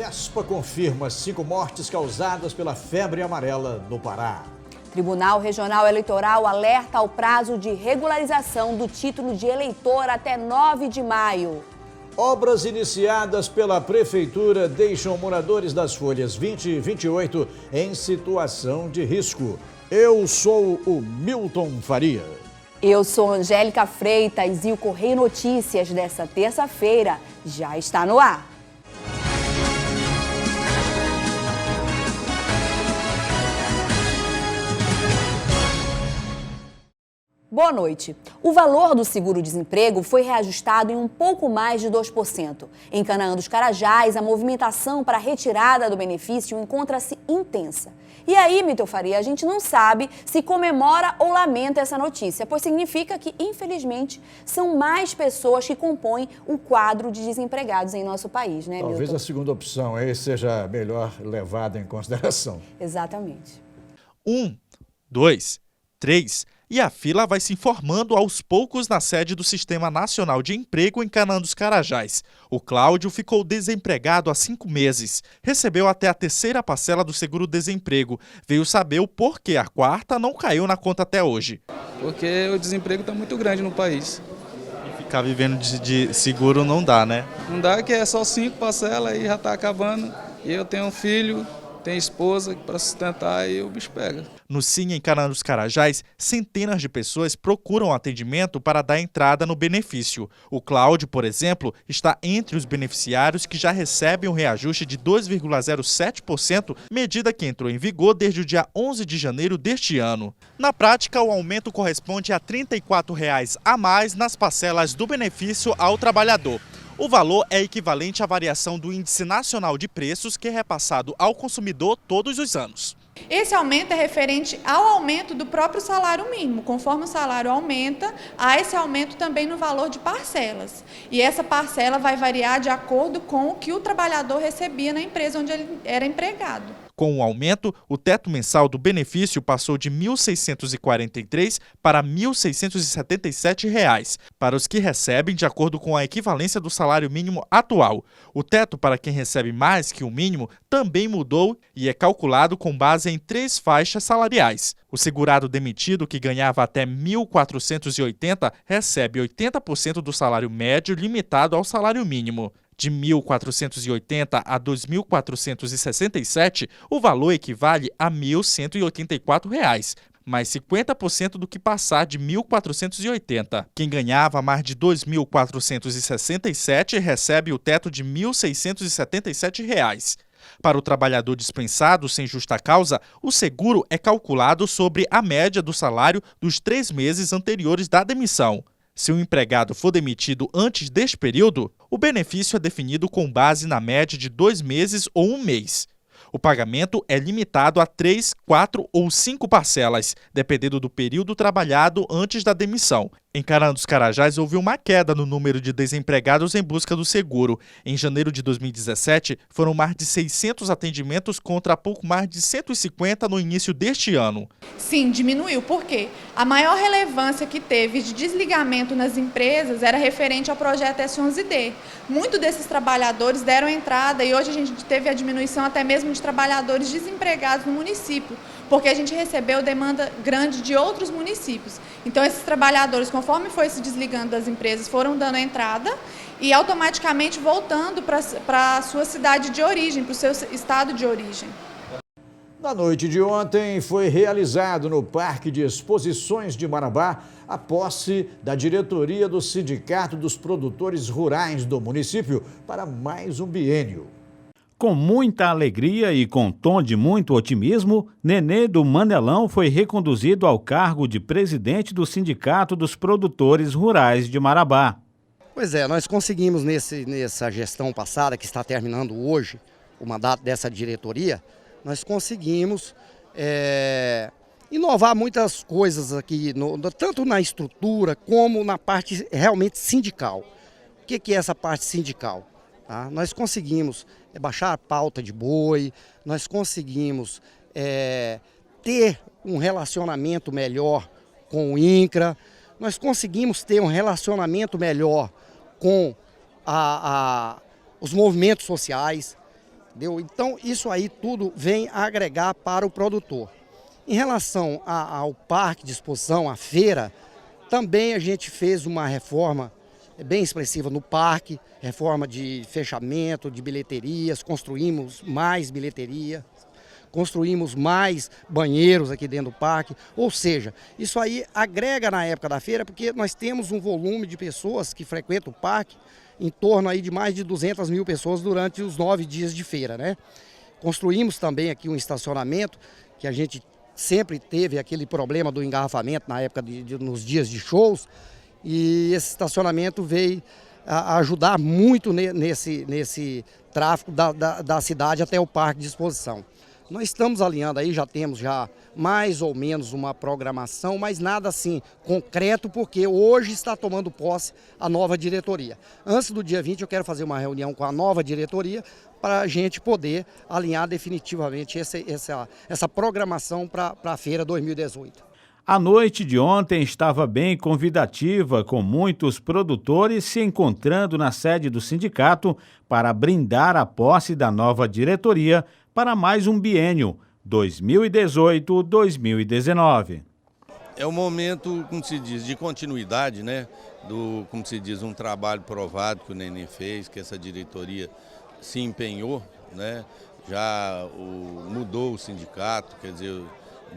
CESPA confirma 5 mortes causadas pela febre amarela no Pará. Tribunal Regional Eleitoral alerta ao prazo de regularização do título de eleitor até 9 de maio. Obras iniciadas pela Prefeitura deixam moradores das folhas 20 e 28 em situação de risco. Eu sou o Milton Faria. Eu sou Angélica Freitas e o Correio Notícias dessa terça-feira já está no ar. Boa noite. O valor do seguro-desemprego foi reajustado em um pouco mais de 2%. Em Canaã dos Carajás, a movimentação para a retirada do benefício encontra-se intensa. E aí, Milton Faria, a gente não sabe se comemora ou lamenta essa notícia, pois significa que, infelizmente, são mais pessoas que compõem o quadro de desempregados em nosso país, né, Milton? Talvez a segunda opção aí seja melhor levada em consideração. Exatamente. 1, 2, 3... E a fila vai se formando aos poucos na sede do Sistema Nacional de Emprego em Canaã dos Carajás. O Cláudio ficou desempregado há 5 meses. Recebeu até a 3ª parcela do seguro-desemprego. Veio saber o porquê a 4ª não caiu na conta até hoje. Porque o desemprego está muito grande no país. E ficar vivendo de seguro não dá, né? Não dá, que é só 5 parcelas e já está acabando. E eu tenho um filho, tenho esposa para sustentar e o bicho pega. No Sim, em Canaã dos Carajás, centenas de pessoas procuram atendimento para dar entrada no benefício. O Cláudio, por exemplo, está entre os beneficiários que já recebem um reajuste de 2,07%, medida que entrou em vigor desde o dia 11 de janeiro deste ano. Na prática, o aumento corresponde a R$ 34,00 a mais nas parcelas do benefício ao trabalhador. O valor é equivalente à variação do Índice Nacional de Preços, que é repassado ao consumidor todos os anos. Esse aumento é referente ao aumento do próprio salário mínimo. Conforme o salário aumenta, há esse aumento também no valor de parcelas. E essa parcela vai variar de acordo com o que o trabalhador recebia na empresa onde ele era empregado. Com o aumento, o teto mensal do benefício passou de R$ 1.643 para R$ 1.677 para os que recebem de acordo com a equivalência do salário mínimo atual. O teto para quem recebe mais que o mínimo também mudou e é calculado com base em 3 faixas salariais. O segurado demitido, que ganhava até R$ 1.480, recebe 80% do salário médio limitado ao salário mínimo. De R$ 1.480 a R$ 2.467, o valor equivale a R$ 1.184, mais 50% do que passar de R$ 1.480. Quem ganhava mais de R$ 2.467 recebe o teto de R$ 1.677. Para o trabalhador dispensado sem justa causa, o seguro é calculado sobre a média do salário dos 3 meses anteriores da demissão. Se o empregado for demitido antes deste período, o benefício é definido com base na média de 2 meses ou 1 mês. O pagamento é limitado a 3, 4 ou 5 parcelas, dependendo do período trabalhado antes da demissão. Em Canaã dos Carajás, houve uma queda no número de desempregados em busca do seguro. Em janeiro de 2017, foram mais de 600 atendimentos contra pouco mais de 150 no início deste ano. Sim, diminuiu. Por quê? A maior relevância que teve de desligamento nas empresas era referente ao projeto S11D. Muitos desses trabalhadores deram entrada e hoje a gente teve a diminuição até mesmo de trabalhadores desempregados no município, porque a gente recebeu demanda grande de outros municípios. Então, esses trabalhadores, conforme foi se desligando das empresas, foram dando entrada e automaticamente voltando para a sua cidade de origem, para o seu estado de origem. Na noite de ontem, foi realizado no Parque de Exposições de Marabá a posse da diretoria do Sindicato dos Produtores Rurais do município para mais um biênio. Com muita alegria e com tom de muito otimismo, Nenê do Manelão foi reconduzido ao cargo de presidente do Sindicato dos Produtores Rurais de Marabá. Pois é, nós conseguimos nessa gestão passada, que está terminando hoje, o mandato dessa diretoria, nós conseguimos inovar muitas coisas aqui, tanto na estrutura como na parte realmente sindical. O que é essa parte sindical? Tá? Nós conseguimos baixar a pauta de boi, nós conseguimos ter um relacionamento melhor com o INCRA, nós conseguimos ter um relacionamento melhor com os movimentos sociais. entendeu? Então isso aí tudo vem agregar para o produtor. Em relação ao parque de exposição, à feira, também a gente fez uma reforma bem expressiva no parque, reforma de fechamento, de bilheterias, construímos mais bilheteria, construímos mais banheiros aqui dentro do parque, ou seja, isso aí agrega na época da feira, porque nós temos um volume de pessoas que frequentam o parque, em torno aí de mais de 200 mil pessoas durante os 9 dias de feira, né? Construímos também aqui um estacionamento, que a gente sempre teve aquele problema do engarrafamento na época nos dias de shows, e esse estacionamento veio a ajudar muito nesse tráfego da cidade até o parque de exposição. Nós estamos alinhando aí, já temos mais ou menos uma programação, mas nada assim concreto, porque hoje está tomando posse a nova diretoria. Antes do dia 20 eu quero fazer uma reunião com a nova diretoria para a gente poder alinhar definitivamente essa programação para a feira 2018. A noite de ontem estava bem convidativa, com muitos produtores se encontrando na sede do sindicato para brindar a posse da nova diretoria para mais um biênio, 2018-2019. É um momento, como se diz, de continuidade, né? Como se diz, um trabalho provado que o Nenê fez, que essa diretoria se empenhou, né? Já mudou o sindicato, quer dizer,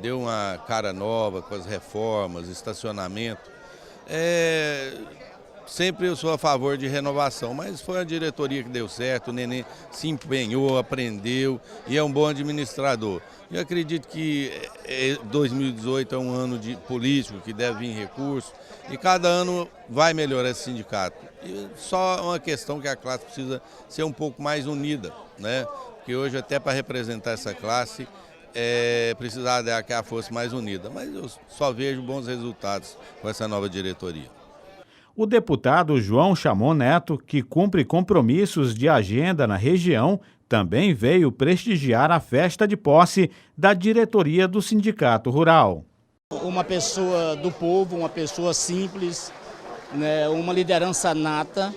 deu uma cara nova com as reformas, estacionamento. Sempre eu sou a favor de renovação, mas foi a diretoria que deu certo, o Nenê se empenhou, aprendeu e é um bom administrador. Eu acredito que 2018 é um ano político, que deve vir recurso, e cada ano vai melhorar esse sindicato. E só uma questão que a classe precisa ser um pouco mais unida, né? Porque hoje até para representar essa classe, precisar que ela fosse mais unida, mas eu só vejo bons resultados com essa nova diretoria. O deputado João Chamon Neto, que cumpre compromissos de agenda na região, também veio prestigiar a festa de posse da diretoria do Sindicato Rural. Uma pessoa do povo, uma pessoa simples, né, uma liderança nata,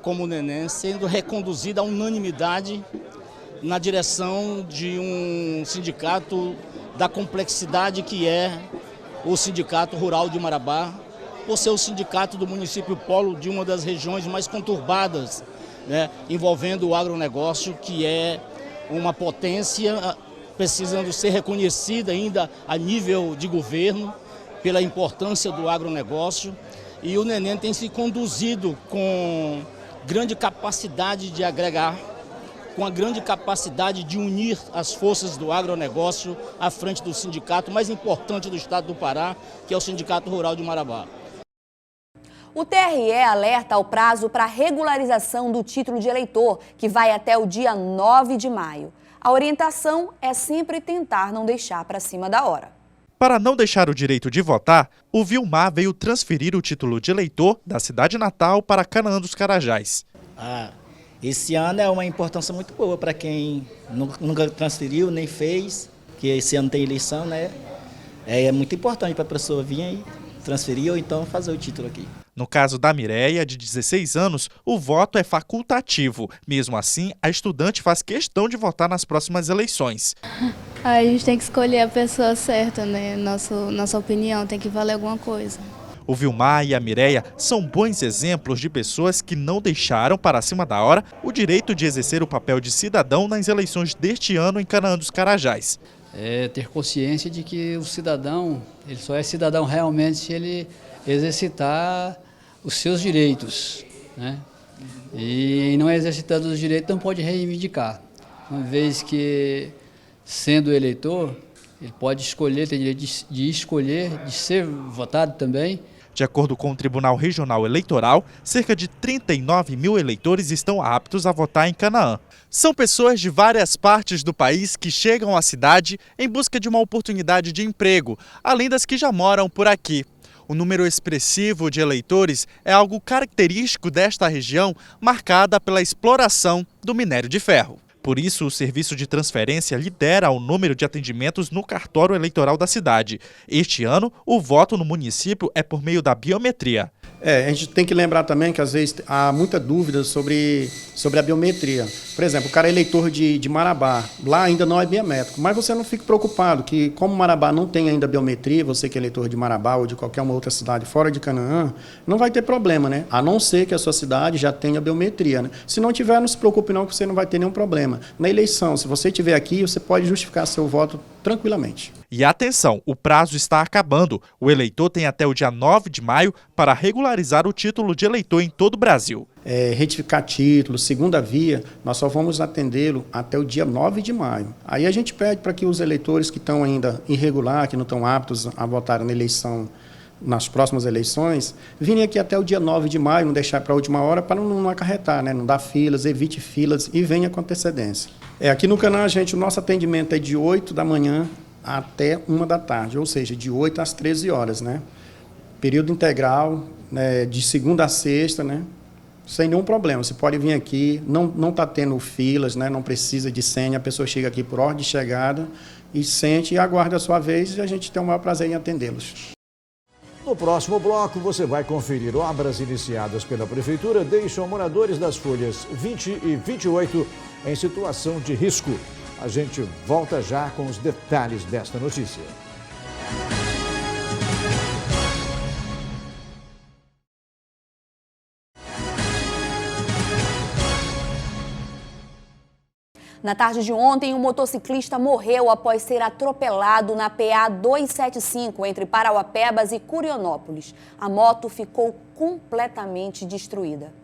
como o Nenê, sendo reconduzida à unanimidade na direção de um sindicato da complexidade que é o Sindicato Rural de Marabá, por ser o sindicato do município polo de uma das regiões mais conturbadas, né, envolvendo o agronegócio, que é uma potência precisando ser reconhecida ainda a nível de governo pela importância do agronegócio. E o Nenê tem se conduzido com grande capacidade de agregar, com a grande capacidade de unir as forças do agronegócio à frente do sindicato mais importante do estado do Pará, que é o Sindicato Rural de Marabá. O TRE alerta ao prazo para regularização do título de eleitor, que vai até o dia 9 de maio. A orientação é sempre tentar não deixar para cima da hora. Para não deixar o direito de votar, o Vilmar veio transferir o título de eleitor da cidade natal para Canaã dos Carajás. Esse ano é uma importância muito boa para quem nunca transferiu, nem fez, que esse ano tem eleição, né? É muito importante para a pessoa vir aí transferir ou então fazer o título aqui. No caso da Mireia, de 16 anos, o voto é facultativo. Mesmo assim, a estudante faz questão de votar nas próximas eleições. A gente tem que escolher a pessoa certa, né? Nossa opinião tem que valer alguma coisa. O Vilmar e a Mireia são bons exemplos de pessoas que não deixaram para cima da hora o direito de exercer o papel de cidadão nas eleições deste ano em Canaã dos Carajás. É ter consciência de que o cidadão, ele só é cidadão realmente se ele exercitar os seus direitos, né? E não exercitando os direitos não pode reivindicar. Uma vez que, sendo eleitor, ele pode escolher, tem direito de escolher, de ser votado também. De acordo com o Tribunal Regional Eleitoral, cerca de 39 mil eleitores estão aptos a votar em Canaã. São pessoas de várias partes do país que chegam à cidade em busca de uma oportunidade de emprego, além das que já moram por aqui. O número expressivo de eleitores é algo característico desta região, marcada pela exploração do minério de ferro. Por isso, o serviço de transferência lidera o número de atendimentos no cartório eleitoral da cidade. Este ano, o voto no município é por meio da biometria. A gente tem que lembrar também que às vezes há muita dúvida sobre a biometria. Por exemplo, o cara é eleitor de Marabá, lá ainda não é biométrico, mas você não fique preocupado que como Marabá não tem ainda biometria, você que é eleitor de Marabá ou de qualquer uma outra cidade fora de Canaã, não vai ter problema, né? A não ser que a sua cidade já tenha biometria, né? Se não tiver, não se preocupe não, que você não vai ter nenhum problema. Na eleição, se você estiver aqui, você pode justificar seu voto tranquilamente. E atenção, o prazo está acabando. O eleitor tem até o dia 9 de maio para regularizar o título de eleitor em todo o Brasil. Retificar título, segunda via, nós só vamos atendê-lo até o dia 9 de maio. Aí a gente pede para que os eleitores que estão ainda irregular, que não estão aptos a votar na eleição, nas próximas eleições, virem aqui até o dia 9 de maio, não deixar para a última hora para não acarretar, né? Não dar filas, evite filas e venha com antecedência. Aqui no Canaã, o nosso atendimento é de 8 da manhã até 1 da tarde, ou seja, de 8 às 13 horas, né? Período integral, né, de segunda a sexta, né? Sem nenhum problema. Você pode vir aqui, não está tendo filas, né? Não precisa de senha, a pessoa chega aqui por ordem de chegada e sente e aguarda a sua vez e a gente tem o maior prazer em atendê-los. No próximo bloco, você vai conferir obras iniciadas pela Prefeitura deixam moradores das folhas 20 e 28 em situação de risco. A gente volta já com os detalhes desta notícia. Na tarde de ontem, um motociclista morreu após ser atropelado na PA 275, entre Parauapebas e Curionópolis. A moto ficou completamente destruída.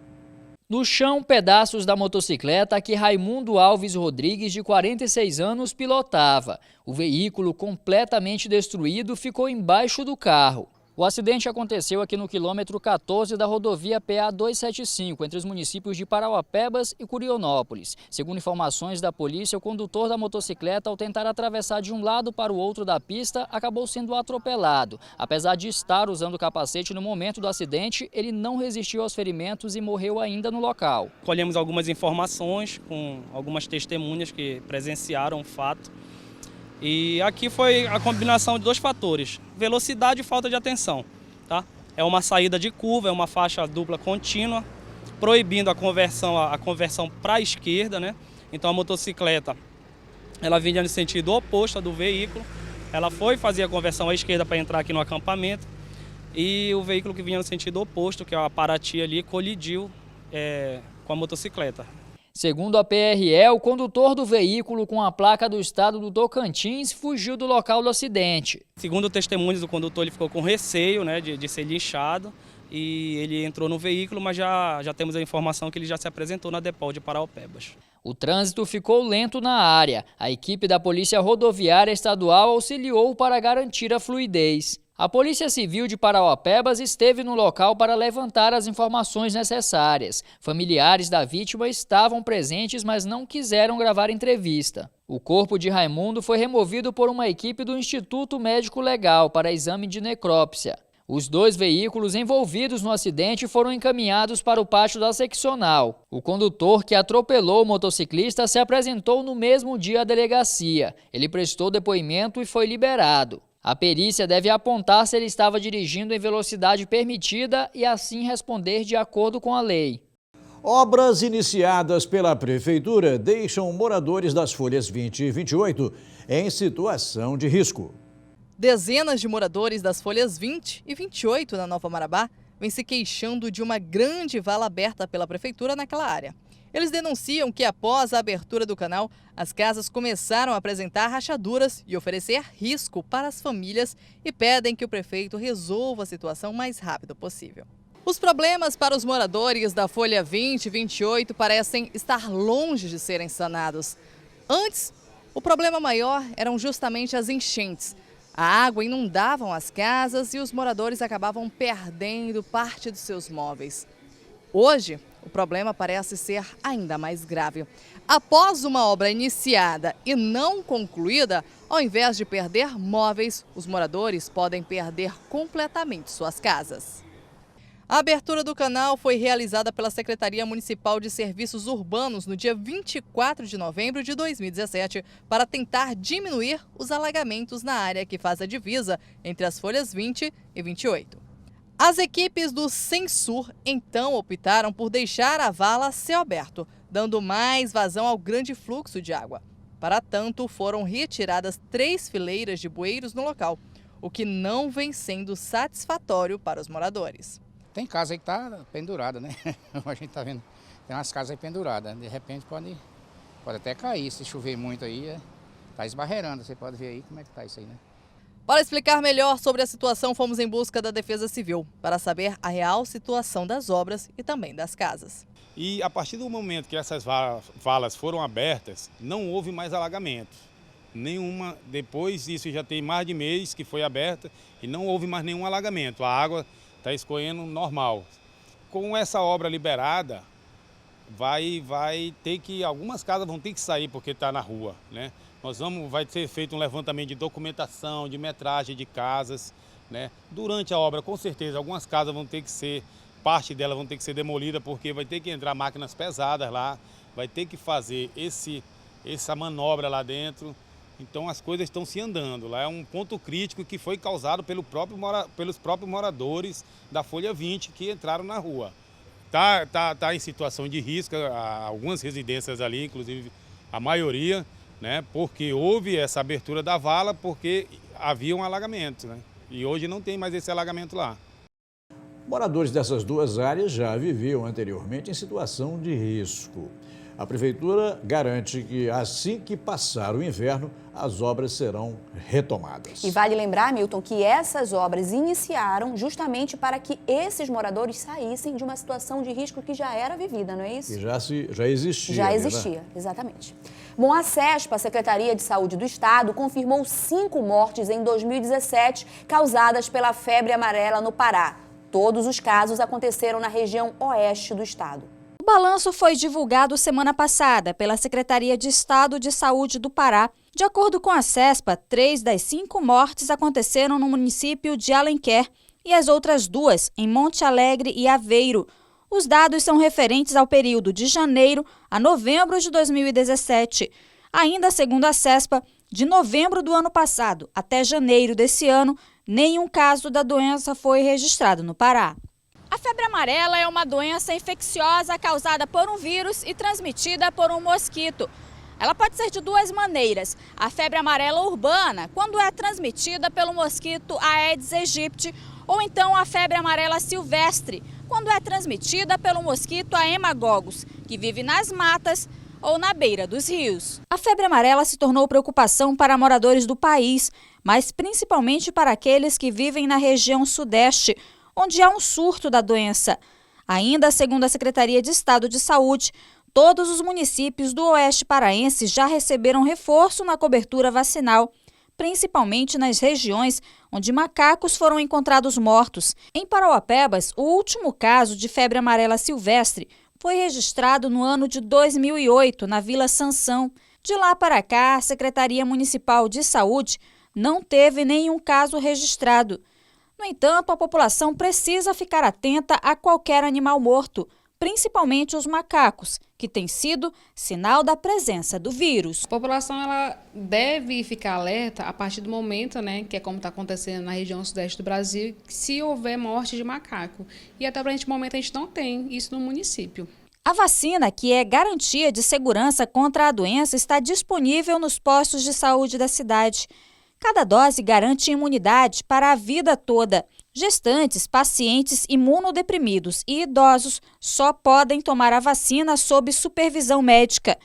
No chão, pedaços da motocicleta que Raimundo Alves Rodrigues, de 46 anos, pilotava. O veículo, completamente destruído, ficou embaixo do carro. O acidente aconteceu aqui no quilômetro 14 da rodovia PA 275, entre os municípios de Parauapebas e Curionópolis. Segundo informações da polícia, o condutor da motocicleta, ao tentar atravessar de um lado para o outro da pista, acabou sendo atropelado. Apesar de estar usando capacete no momento do acidente, ele não resistiu aos ferimentos e morreu ainda no local. Colhemos algumas informações com algumas testemunhas que presenciaram o fato. E aqui foi a combinação de dois fatores, velocidade e falta de atenção. Tá? É uma saída de curva, é uma faixa dupla contínua, proibindo a conversão para a esquerda, né? Então a motocicleta, ela vinha no sentido oposto do veículo, ela foi fazer a conversão à esquerda para entrar aqui no acampamento e o veículo que vinha no sentido oposto, que é a Paraty ali, colidiu com a motocicleta. Segundo a PRE, o condutor do veículo com a placa do estado do Tocantins fugiu do local do acidente. Segundo testemunhas, o condutor ele ficou com receio, né, de ser linchado e ele entrou no veículo, mas já temos a informação que ele já se apresentou na DEPOL de Parauapebas. O trânsito ficou lento na área. A equipe da Polícia Rodoviária Estadual auxiliou para garantir a fluidez. A Polícia Civil de Parauapebas esteve no local para levantar as informações necessárias. Familiares da vítima estavam presentes, mas não quiseram gravar entrevista. O corpo de Raimundo foi removido por uma equipe do Instituto Médico Legal para exame de necrópsia. Os dois veículos envolvidos no acidente foram encaminhados para o pátio da seccional. O condutor que atropelou o motociclista se apresentou no mesmo dia à delegacia. Ele prestou depoimento e foi liberado. A perícia deve apontar se ele estava dirigindo em velocidade permitida e assim responder de acordo com a lei. Obras iniciadas pela Prefeitura deixam moradores das folhas 20 e 28 em situação de risco. Dezenas de moradores das folhas 20 e 28 na Nova Marabá vêm se queixando de uma grande vala aberta pela Prefeitura naquela área. Eles denunciam que após a abertura do canal, as casas começaram a apresentar rachaduras e oferecer risco para as famílias e pedem que o prefeito resolva a situação o mais rápido possível. Os problemas para os moradores da folha 20 e 28 parecem estar longe de serem sanados. Antes, o problema maior eram justamente as enchentes. A água inundava as casas e os moradores acabavam perdendo parte dos seus móveis. Hoje, o problema parece ser ainda mais grave. Após uma obra iniciada e não concluída, ao invés de perder móveis, os moradores podem perder completamente suas casas. A abertura do canal foi realizada pela Secretaria Municipal de Serviços Urbanos no dia 24 de novembro de 2017 para tentar diminuir os alagamentos na área que faz a divisa entre as folhas 20 e 28. As equipes do Censur então optaram por deixar a vala a céu aberto, dando mais vazão ao grande fluxo de água. Para tanto, foram retiradas 3 fileiras de bueiros no local, o que não vem sendo satisfatório para os moradores. Tem casa aí que está pendurada, né? A gente está vendo, tem umas casas aí penduradas, de repente pode até cair, se chover muito aí, está esbarreirando, você pode ver aí como é que está isso aí, né? Para explicar melhor sobre a situação, fomos em busca da Defesa Civil, para saber a real situação das obras e também das casas. E a partir do momento que essas valas foram abertas, não houve mais alagamento. Nenhuma, depois isso já tem mais de mês que foi aberta e não houve mais nenhum alagamento. A água está escorrendo normal. Com essa obra liberada, vai ter que, algumas casas vão ter que sair porque está na rua, né? Vai ser feito um levantamento de documentação, de metragem de casas, né? Durante a obra, com certeza, algumas casas vão ter que ser, parte delas vão ter que ser demolida porque vai ter que entrar máquinas pesadas lá, vai ter que fazer essa manobra lá dentro. Então as coisas estão se andando. Lá é um ponto crítico que foi causado pelos próprios moradores da Folha 20 que entraram na rua. Tá em situação de risco, algumas residências ali, inclusive a maioria, né? Porque houve essa abertura da vala porque havia um alagamento, né? E hoje não tem mais esse alagamento lá. Moradores dessas duas áreas já viviam anteriormente em situação de risco. A Prefeitura garante que, assim que passar o inverno, as obras serão retomadas. E vale lembrar, Milton, que essas obras iniciaram justamente para que esses moradores saíssem de uma situação de risco que já era vivida, não é isso? Que já existia. Já existia, exatamente. Bom, a CESP, a Secretaria de Saúde do Estado, confirmou 5 mortes em 2017 causadas pela febre amarela no Pará. Todos os casos aconteceram na região oeste do estado. O balanço foi divulgado semana passada pela Secretaria de Estado de Saúde do Pará. De acordo com a CESPA, 3 das 5 mortes aconteceram no município de Alenquer e as outras 2 em Monte Alegre e Aveiro. Os dados são referentes ao período de janeiro a novembro de 2017. Ainda segundo a CESPA, de novembro do ano passado até janeiro desse ano, nenhum caso da doença foi registrado no Pará. A febre amarela é uma doença infecciosa causada por um vírus e transmitida por um mosquito. Ela pode ser de 2 maneiras. A febre amarela urbana, quando é transmitida pelo mosquito Aedes aegypti, ou então a febre amarela silvestre, quando é transmitida pelo mosquito Haemococcus, que vive nas matas ou na beira dos rios. A febre amarela se tornou preocupação para moradores do país, mas principalmente para aqueles que vivem na região sudeste, onde há um surto da doença. Ainda segundo a Secretaria de Estado de Saúde, todos os municípios do oeste paraense já receberam reforço na cobertura vacinal, principalmente nas regiões onde macacos foram encontrados mortos. Em Parauapebas, o último caso de febre amarela silvestre foi registrado no ano de 2008, na Vila Sansão. De lá para cá, a Secretaria Municipal de Saúde não teve nenhum caso registrado. No entanto, a população precisa ficar atenta a qualquer animal morto, principalmente os macacos, que tem sido sinal da presença do vírus. A população ela deve ficar alerta a partir do momento, que é como está acontecendo na região sudeste do Brasil, se houver morte de macaco. E até para esse momento a gente não tem isso no município. A vacina, que é garantia de segurança contra a doença, está disponível nos postos de saúde da cidade. Cada dose garante imunidade para a vida toda. Gestantes, pacientes imunodeprimidos e idosos só podem tomar a vacina sob supervisão médica.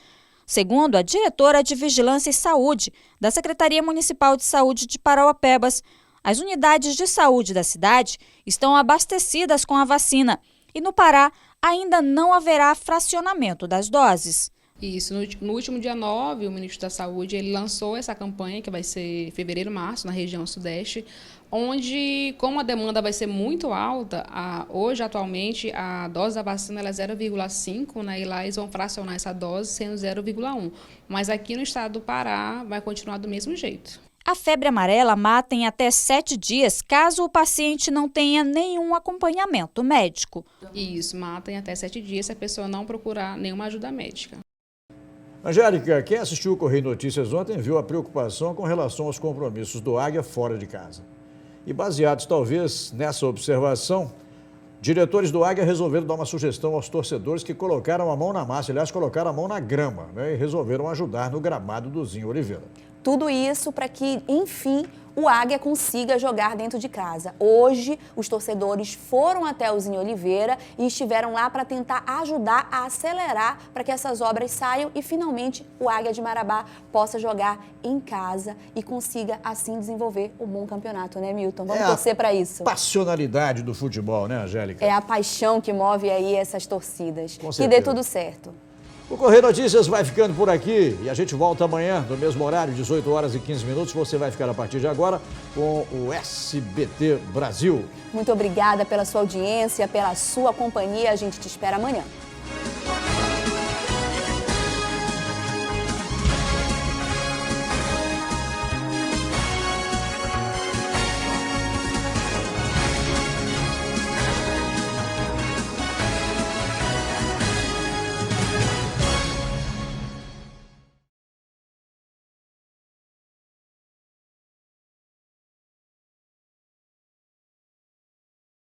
Segundo a diretora de Vigilância e Saúde da Secretaria Municipal de Saúde de Parauapebas, as unidades de saúde da cidade estão abastecidas com a vacina e no Pará ainda não haverá fracionamento das doses. Isso, no último dia 9, o ministro da Saúde ele lançou essa campanha, que vai ser fevereiro, março, na região sudeste, onde, como a demanda vai ser muito alta, hoje, atualmente, a dose da vacina ela é 0,5, e lá eles vão fracionar essa dose sendo 0,1. Mas aqui no estado do Pará vai continuar do mesmo jeito. A febre amarela mata em até 7 dias, caso o paciente não tenha nenhum acompanhamento médico. Isso, mata em até 7 dias se a pessoa não procurar nenhuma ajuda médica. Angélica, quem assistiu o Correio Notícias ontem viu a preocupação com relação aos compromissos do Águia fora de casa. E baseados talvez nessa observação, diretores do Águia resolveram dar uma sugestão aos torcedores que colocaram a mão na massa, aliás, colocaram a mão na grama, né, e resolveram ajudar no gramado do Zinho Oliveira. Tudo isso para que, enfim, o Águia consiga jogar dentro de casa. Hoje, os torcedores foram até o Zinho Oliveira e estiveram lá para tentar ajudar a acelerar para que essas obras saiam e, finalmente, o Águia de Marabá possa jogar em casa e consiga, assim, desenvolver um bom campeonato, né, Milton? Vamos torcer para isso. Passionalidade do futebol, né, Angélica? É a paixão que move aí essas torcidas. Com que certeza. dê tudo certo. O Correio Notícias vai ficando por aqui e a gente volta amanhã, no mesmo horário, 18 horas e 15 minutos. Você vai ficar a partir de agora com o SBT Brasil. Muito obrigada pela sua audiência, pela sua companhia. A gente te espera amanhã.